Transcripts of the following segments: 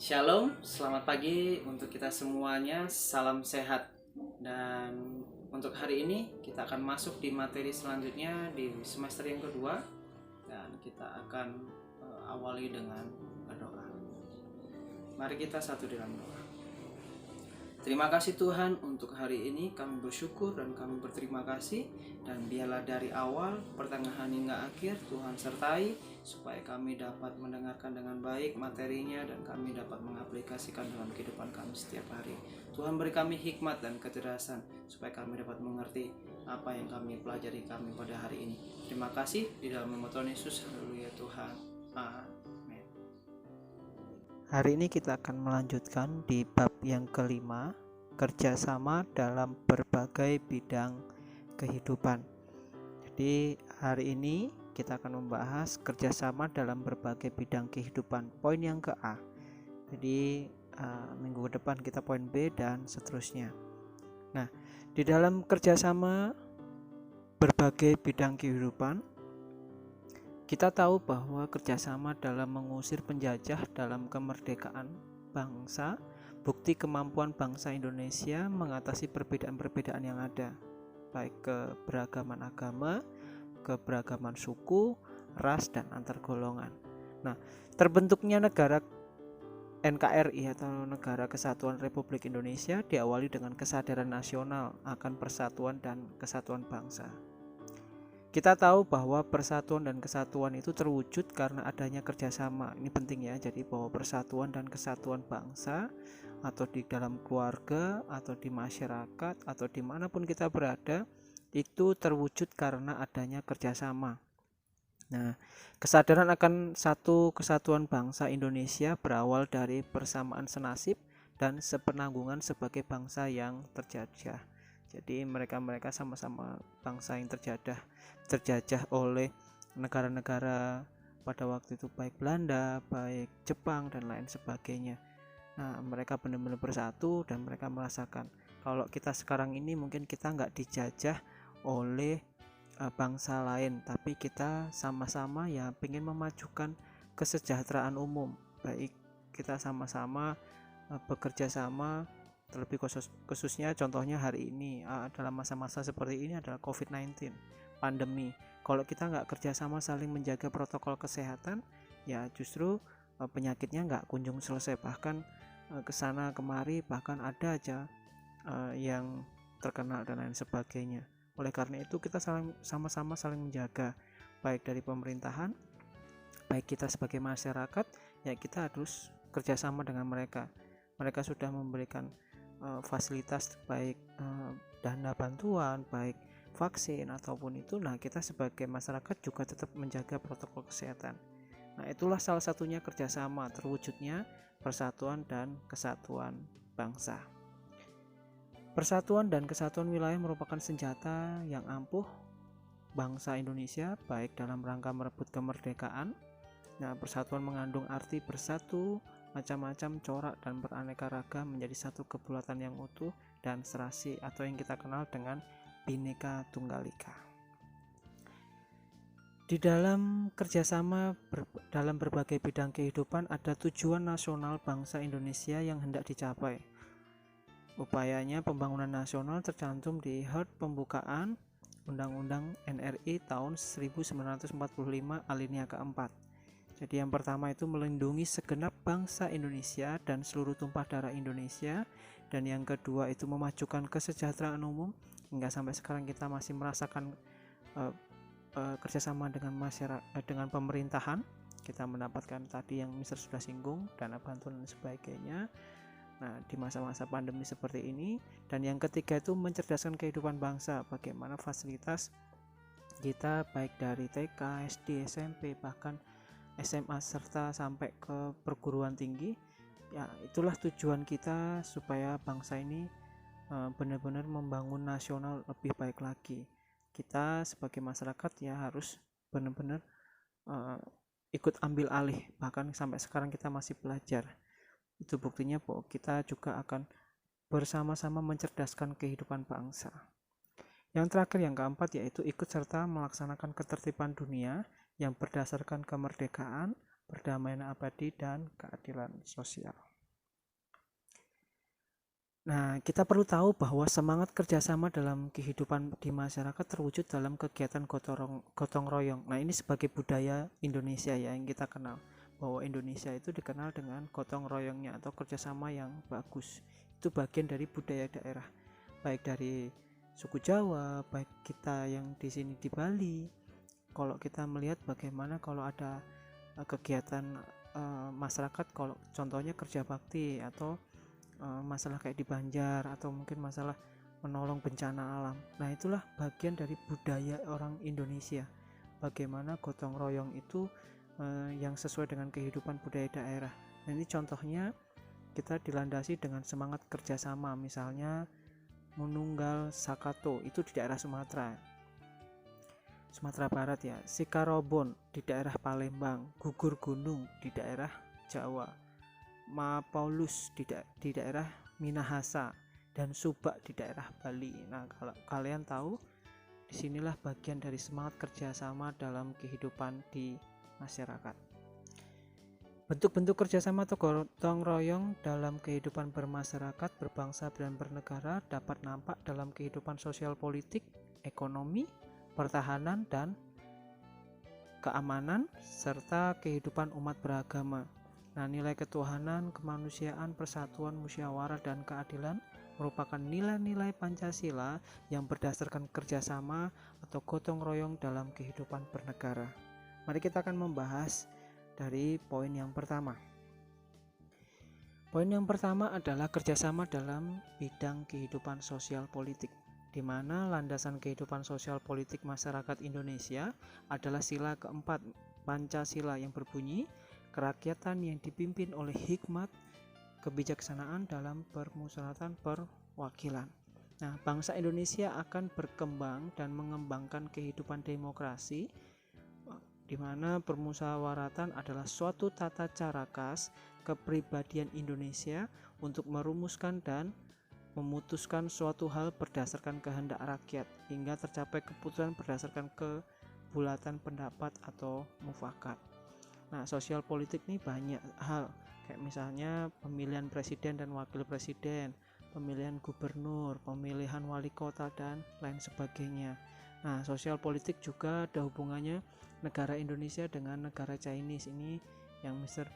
Shalom, selamat pagi untuk kita semuanya. Salam sehat. Dan untuk hari ini kita akan masuk di materi selanjutnya di semester yang kedua dan kita akan awali dengan berdoa. Mari kita satu dalam doa. Terima kasih Tuhan untuk hari ini, kami bersyukur dan kami berterima kasih. Dan biarlah dari awal, pertengahan hingga akhir Tuhan sertai, supaya kami dapat mendengarkan dengan baik materinya dan kami dapat mengaplikasikan dalam kehidupan kami setiap hari. Tuhan beri kami hikmat dan kecerdasan, supaya kami dapat mengerti apa yang kami pelajari kami pada hari ini. Terima kasih, di dalam nama Tuhan Yesus, haleluya Tuhan, amin. Hari ini kita akan melanjutkan di bab yang kelima, kerjasama dalam berbagai bidang kehidupan. Jadi hari ini kita akan membahas kerjasama dalam berbagai bidang kehidupan. Poin yang ke A. Jadi minggu depan kita poin B dan seterusnya. Nah, di dalam kerjasama berbagai bidang kehidupan, kita tahu bahwa kerjasama dalam mengusir penjajah dalam kemerdekaan bangsa, bukti kemampuan bangsa Indonesia mengatasi perbedaan-perbedaan yang ada, baik keberagaman agama, keberagaman suku, ras, dan antar golongan. Nah, terbentuknya negara NKRI atau Negara Kesatuan Republik Indonesia diawali dengan kesadaran nasional akan persatuan dan kesatuan bangsa. Kita tahu bahwa persatuan dan kesatuan itu terwujud karena adanya kerjasama. Ini penting ya, jadi bahwa persatuan dan kesatuan bangsa atau di dalam keluarga atau di masyarakat atau dimanapun kita berada itu terwujud karena adanya kerjasama. Nah, kesadaran akan satu kesatuan bangsa Indonesia berawal dari persamaan senasib dan sepenanggungan sebagai bangsa yang terjajah. Jadi mereka sama-sama bangsa yang terjajah oleh negara-negara pada waktu itu, baik Belanda, baik Jepang dan lain sebagainya. Nah, mereka benar-benar bersatu dan mereka merasakan kalau kita sekarang ini mungkin kita nggak dijajah oleh bangsa lain, tapi kita sama-sama ya pengen memajukan kesejahteraan umum, baik kita sama-sama bekerja sama. Terlebih khususnya contohnya hari ini dalam masa-masa seperti ini adalah COVID-19 pandemi. Kalau kita nggak kerjasama saling menjaga protokol kesehatan, ya justru penyakitnya nggak kunjung selesai, bahkan kesana kemari, bahkan ada aja yang terkena dan lain sebagainya. Oleh karena itu kita sama-sama saling menjaga, baik dari pemerintahan, baik kita sebagai masyarakat, ya kita harus kerjasama dengan mereka. Mereka sudah memberikan fasilitas baik dana bantuan, baik vaksin ataupun itu. Nah, kita sebagai masyarakat juga tetap menjaga protokol kesehatan. Nah, itulah salah satunya kerjasama terwujudnya persatuan dan kesatuan bangsa. Persatuan dan kesatuan wilayah merupakan senjata yang ampuh bangsa Indonesia baik dalam rangka merebut kemerdekaan. Nah, persatuan mengandung arti bersatu, macam-macam corak dan beraneka ragam menjadi satu kebulatan yang utuh dan serasi atau yang kita kenal dengan Bhinneka Tunggal Ika. Di dalam kerjasama dalam berbagai bidang kehidupan ada tujuan nasional bangsa Indonesia yang hendak dicapai. Upayanya pembangunan nasional tercantum di HUT pembukaan Undang-Undang NRI tahun 1945 alinea keempat. Jadi yang pertama itu melindungi segenap bangsa Indonesia dan seluruh tumpah darah Indonesia. Dan yang kedua itu memajukan kesejahteraan umum. Hingga sampai sekarang kita masih merasakan kerjasama dengan masyarakat, dengan pemerintahan. Kita mendapatkan tadi yang Mister sudah singgung, dana bantuan dan sebagainya. Nah, di masa-masa pandemi seperti ini. Dan yang ketiga itu mencerdaskan kehidupan bangsa. Bagaimana fasilitas kita baik dari TK, SD, SMP, bahkan SMA serta sampai ke perguruan tinggi, ya itulah tujuan kita supaya bangsa ini benar-benar membangun nasional lebih baik lagi. Kita sebagai masyarakat ya harus benar-benar ikut ambil alih, bahkan sampai sekarang kita masih belajar. Itu buktinya bahwa kita juga akan bersama-sama mencerdaskan kehidupan bangsa. Yang terakhir, yang keempat, yaitu ikut serta melaksanakan ketertiban dunia yang berdasarkan kemerdekaan, perdamaian abadi, dan keadilan sosial. Nah, kita perlu tahu bahwa semangat kerjasama dalam kehidupan di masyarakat terwujud dalam kegiatan gotong royong. Nah, ini sebagai budaya Indonesia ya yang kita kenal, bahwa Indonesia itu dikenal dengan gotong royongnya atau kerjasama yang bagus. Itu bagian dari budaya daerah, baik dari suku Jawa, baik kita yang di sini di Bali. Kalau kita melihat bagaimana kalau ada kegiatan masyarakat, kalau contohnya kerja bakti atau masalah kayak di Banjar atau mungkin masalah menolong bencana alam. Nah, itulah bagian dari budaya orang Indonesia. Bagaimana gotong royong itu yang sesuai dengan kehidupan budaya daerah. Nah, ini contohnya kita dilandasi dengan semangat kerjasama, misalnya Menunggal Sakato itu di daerah Sumatera Barat ya, Sikarobon di daerah Palembang, Gugur Gunung di daerah Jawa, Paulus di daerah Minahasa, dan Subak di daerah Bali. Nah, kalau kalian tahu, disinilah bagian dari semangat kerjasama dalam kehidupan di masyarakat. Bentuk-bentuk kerjasama atau gotong royong dalam kehidupan bermasyarakat, berbangsa, dan bernegara dapat nampak dalam kehidupan sosial politik, ekonomi, pertahanan, dan keamanan, serta kehidupan umat beragama. Nah, nilai ketuhanan, kemanusiaan, persatuan, musyawarah, dan keadilan merupakan nilai-nilai Pancasila yang berdasarkan kerjasama atau gotong royong dalam kehidupan bernegara. Mari kita akan membahas dari poin yang pertama. Poin yang pertama adalah kerjasama dalam bidang kehidupan sosial politik, di mana landasan kehidupan sosial politik masyarakat Indonesia adalah sila keempat Pancasila yang berbunyi, kerakyatan yang dipimpin oleh hikmat, kebijaksanaan dalam permusyawaratan perwakilan. Nah, bangsa Indonesia akan berkembang dan mengembangkan kehidupan demokrasi, di mana permusyawaratan adalah suatu tata cara khas kepribadian Indonesia untuk merumuskan dan memutuskan suatu hal berdasarkan kehendak rakyat hingga tercapai keputusan berdasarkan kebulatan pendapat atau mufakat. Nah, sosial politik ini banyak hal, kayak misalnya pemilihan presiden dan wakil presiden, pemilihan gubernur, pemilihan wali kota, dan lain sebagainya. Nah, sosial politik juga ada hubungannya negara Indonesia dengan negara Chinese. Ini yang Mister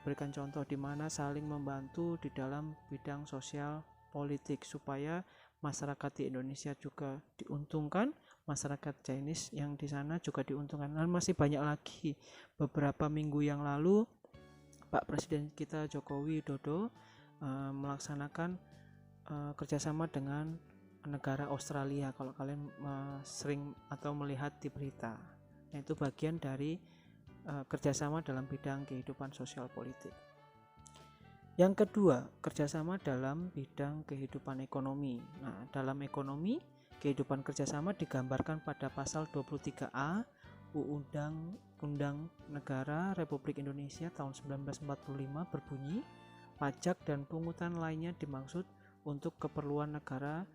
berikan contoh di mana saling membantu di dalam bidang sosial politik supaya masyarakat di Indonesia juga diuntungkan, masyarakat Chinese yang di sana juga diuntungkan. Dan masih banyak lagi. Beberapa minggu yang lalu Pak Presiden kita Joko Widodo melaksanakan kerjasama dengan negara Australia. Kalau kalian sering atau melihat di berita, nah, itu bagian dari kerjasama dalam bidang kehidupan sosial politik. Yang kedua, kerjasama dalam bidang kehidupan ekonomi. Nah, dalam ekonomi, kehidupan kerjasama digambarkan pada pasal 23A Undang-Undang Negara Republik Indonesia tahun 1945 berbunyi, pajak dan pungutan lainnya dimaksud untuk keperluan negara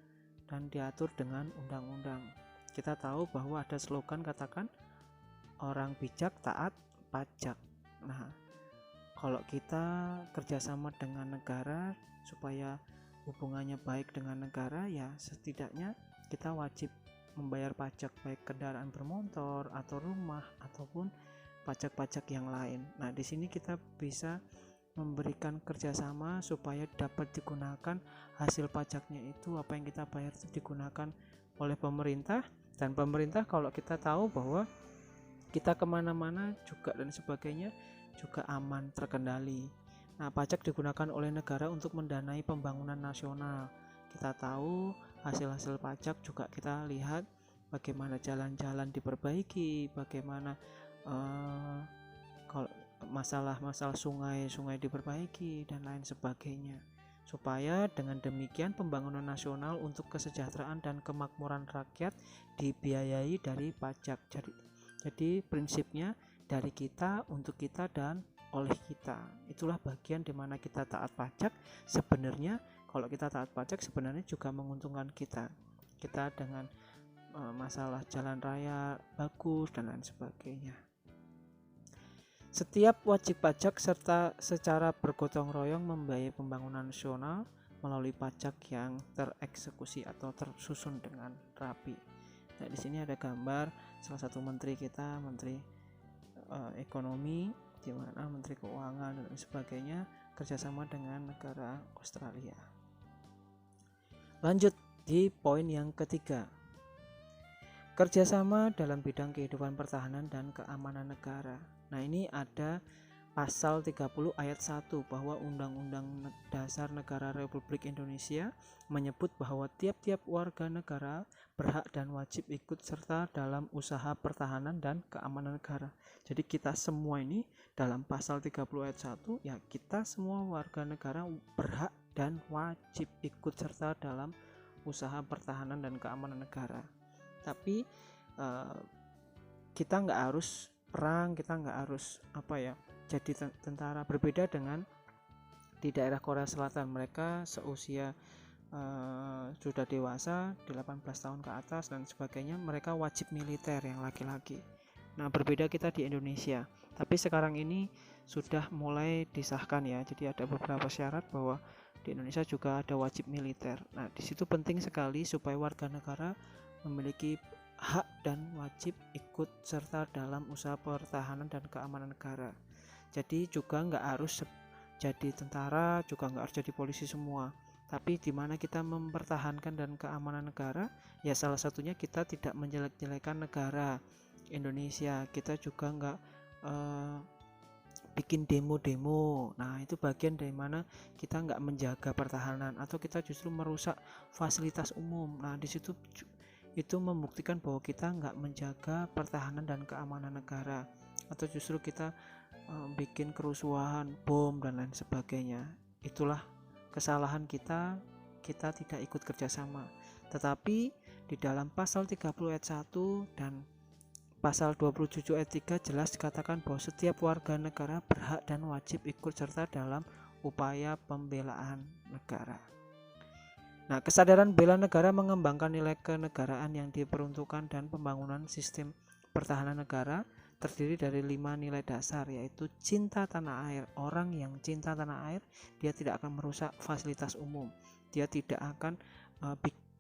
dan diatur dengan undang-undang. Kita tahu bahwa ada slogan katakan, orang bijak taat pajak. Nah, kalau kita kerjasama dengan negara supaya hubungannya baik dengan negara, ya setidaknya kita wajib membayar pajak baik kendaraan bermotor atau rumah ataupun pajak-pajak yang lain. Nah, di sini kita bisa memberikan kerjasama supaya dapat digunakan hasil pajaknya itu, apa yang kita bayar itu digunakan oleh pemerintah, dan pemerintah kalau kita tahu bahwa kita kemana-mana juga dan sebagainya juga aman, terkendali. Nah, pajak digunakan oleh negara untuk mendanai pembangunan nasional. Kita tahu hasil-hasil pajak juga kita lihat bagaimana jalan-jalan diperbaiki, bagaimana kalau masalah-masalah sungai diperbaiki dan lain sebagainya. Supaya dengan demikian pembangunan nasional untuk kesejahteraan dan kemakmuran rakyat dibiayai dari pajak. Jadi prinsipnya dari kita, untuk kita, dan oleh kita. Itulah bagian di mana kita taat pajak. Sebenarnya kalau kita taat pajak sebenarnya juga menguntungkan kita dengan masalah jalan raya bagus dan lain sebagainya. Setiap wajib pajak serta secara bergotong royong membiayai pembangunan nasional melalui pajak yang tereksekusi atau tersusun dengan rapi. Nah, di sini ada gambar salah satu menteri kita, menteri ekonomi, di mana menteri keuangan dan sebagainya kerjasama dengan negara Australia. Lanjut di poin yang ketiga, kerjasama dalam bidang kehidupan pertahanan dan keamanan negara. Nah, ini ada pasal 30 ayat 1 bahwa Undang-Undang Dasar Negara Republik Indonesia menyebut bahwa tiap-tiap warga negara berhak dan wajib ikut serta dalam usaha pertahanan dan keamanan negara. Jadi kita semua ini dalam pasal 30 ayat 1, ya kita semua warga negara berhak dan wajib ikut serta dalam usaha pertahanan dan keamanan negara. Tapi kita nggak harus perang, kita nggak harus jadi tentara. Berbeda dengan di daerah Korea Selatan, mereka seusia sudah dewasa 18 tahun ke atas dan sebagainya, mereka wajib militer yang laki-laki. Nah, berbeda kita di Indonesia, tapi sekarang ini sudah mulai disahkan ya, jadi ada beberapa syarat bahwa di Indonesia juga ada wajib militer. Nah, di situ penting sekali supaya warga negara memiliki hak dan wajib ikut serta dalam usaha pertahanan dan keamanan negara. Jadi juga nggak harus jadi tentara, juga nggak harus jadi polisi semua. Tapi di mana kita mempertahankan dan keamanan negara, ya salah satunya kita tidak menjelek-jelekan negara Indonesia. Kita juga nggak bikin demo-demo. Nah, itu bagian dari mana kita nggak menjaga pertahanan atau kita justru merusak fasilitas umum. Nah, di situ itu membuktikan bahwa kita nggak menjaga pertahanan dan keamanan negara, atau justru kita bikin kerusuhan, bom dan lain sebagainya. Itulah kesalahan kita tidak ikut kerjasama. Tetapi di dalam pasal 30 ayat 1 dan pasal 27 ayat 3 jelas dikatakan bahwa setiap warga negara berhak dan wajib ikut serta dalam upaya pembelaan negara. Nah, kesadaran bela negara mengembangkan nilai kenegaraan yang diperuntukkan dan pembangunan sistem pertahanan negara terdiri dari 5 nilai dasar, yaitu cinta tanah air. Orang yang cinta tanah air, dia tidak akan merusak fasilitas umum, dia tidak akan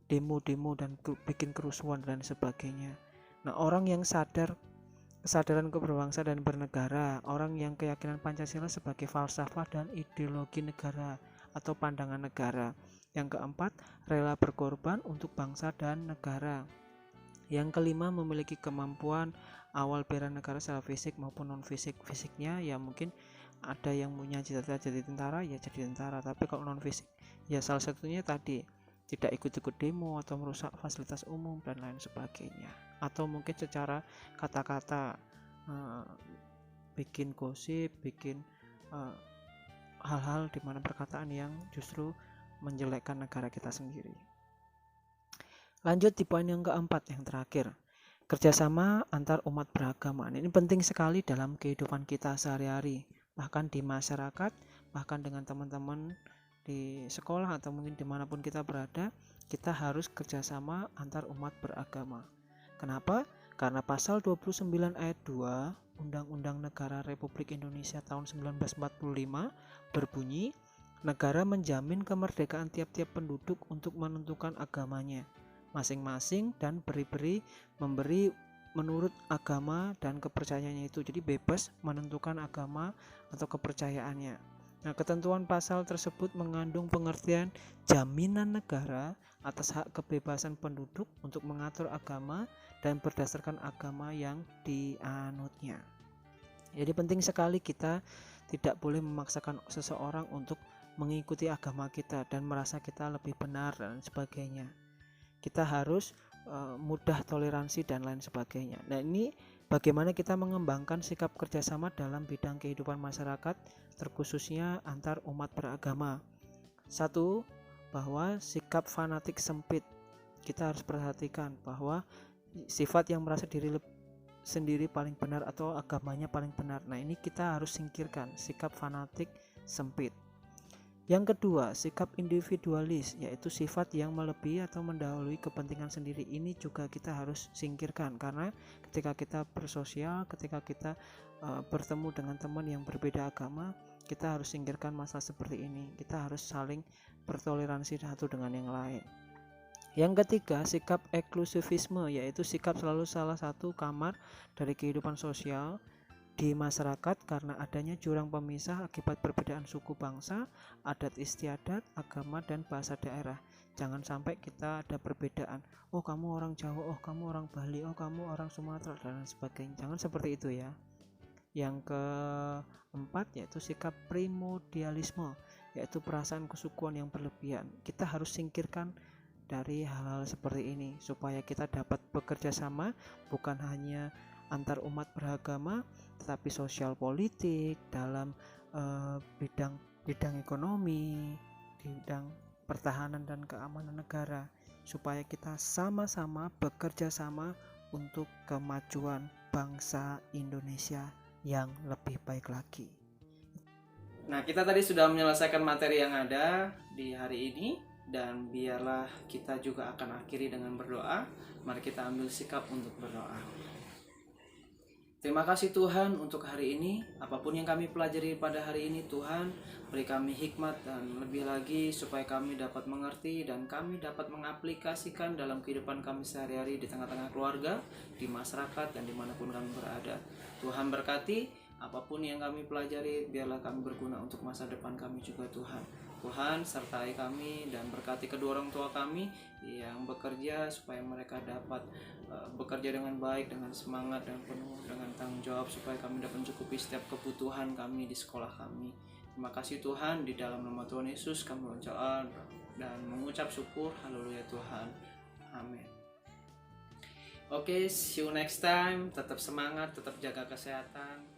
demo-demo dan bikin kerusuhan dan sebagainya. Nah, orang yang kesadaran berbangsa dan bernegara, orang yang keyakinan Pancasila sebagai falsafah dan ideologi negara atau pandangan negara. Yang keempat, rela berkorban untuk bangsa dan negara. Yang kelima, memiliki kemampuan awal bela negara secara fisik maupun non fisik. Fisiknya ya mungkin ada yang punya cita-cita jadi tentara, ya jadi tentara. Tapi kalau non fisik, ya salah satunya tadi tidak ikut-ikut demo atau merusak fasilitas umum dan lain sebagainya. Atau mungkin secara kata-kata bikin gosip, bikin hal-hal di mana perkataan yang justru menjelekkan negara kita sendiri. Lanjut di poin yang keempat, yang terakhir, kerjasama antar umat beragama. Ini penting sekali dalam kehidupan kita sehari-hari, bahkan di masyarakat, bahkan dengan teman-teman di sekolah atau mungkin dimanapun kita berada, kita harus kerjasama antar umat beragama. Kenapa? Karena pasal 29 ayat 2 Undang-Undang Negara Republik Indonesia tahun 1945 berbunyi, negara menjamin kemerdekaan tiap-tiap penduduk untuk menentukan agamanya masing-masing dan memberi menurut agama dan kepercayaannya itu. Jadi bebas menentukan agama atau kepercayaannya. Nah, ketentuan pasal tersebut mengandung pengertian jaminan negara atas hak kebebasan penduduk untuk mengatur agama dan berdasarkan agama yang dianutnya. Jadi penting sekali kita tidak boleh memaksakan seseorang untuk mengikuti agama kita dan merasa kita lebih benar dan sebagainya. Kita harus mudah toleransi dan lain sebagainya. Nah, ini bagaimana kita mengembangkan sikap kerjasama dalam bidang kehidupan masyarakat, terkhususnya antar umat beragama. Satu, bahwa sikap fanatik sempit. Kita harus perhatikan bahwa sifat yang merasa diri sendiri paling benar atau agamanya paling benar. Nah, ini kita harus singkirkan, sikap fanatik sempit. Yang kedua, sikap individualis, yaitu sifat yang melebihi atau mendahului kepentingan sendiri. Ini juga kita harus singkirkan, karena ketika kita bersosial, ketika kita bertemu dengan teman yang berbeda agama, kita harus singkirkan masalah seperti ini. Kita harus saling bertoleransi satu dengan yang lain. Yang ketiga, sikap eksklusivisme, yaitu sikap selalu salah satu kamar dari kehidupan sosial di masyarakat karena adanya jurang pemisah akibat perbedaan suku bangsa, adat istiadat, agama, dan bahasa daerah. Jangan sampai kita ada perbedaan, oh kamu orang Jawa, oh kamu orang Bali, oh kamu orang Sumatera, dan sebagainya. Jangan seperti itu ya. Yang keempat yaitu sikap primordialisme, yaitu perasaan kesukuan yang berlebihan. Kita harus singkirkan dari hal-hal seperti ini supaya kita dapat bekerja sama, bukan hanya antar umat beragama, tetapi sosial politik, dalam bidang ekonomi, di bidang pertahanan dan keamanan negara, supaya kita sama-sama bekerja sama untuk kemajuan bangsa Indonesia yang lebih baik lagi. Nah, kita tadi sudah menyelesaikan materi yang ada di hari ini, dan biarlah kita juga akan akhiri dengan berdoa. Mari kita ambil sikap untuk berdoa. Terima kasih Tuhan untuk hari ini. Apapun yang kami pelajari pada hari ini, Tuhan, beri kami hikmat dan lebih lagi supaya kami dapat mengerti dan kami dapat mengaplikasikan dalam kehidupan kami sehari-hari di tengah-tengah keluarga, di masyarakat, dan dimanapun kami berada. Tuhan berkati apapun yang kami pelajari, biarlah kami berguna untuk masa depan kami juga, Tuhan. Tuhan, sertai kami dan berkati kedua orang tua kami yang bekerja supaya mereka dapat bekerja dengan baik, dengan semangat dan penuh dengan tanggung jawab supaya kami dapat mencukupi setiap kebutuhan kami di sekolah kami. Terima kasih Tuhan, di dalam nama Tuhan Yesus kami berdoa dan mengucap syukur. Haleluya Tuhan. Amin. Oke, see you next time. Tetap semangat, tetap jaga kesehatan.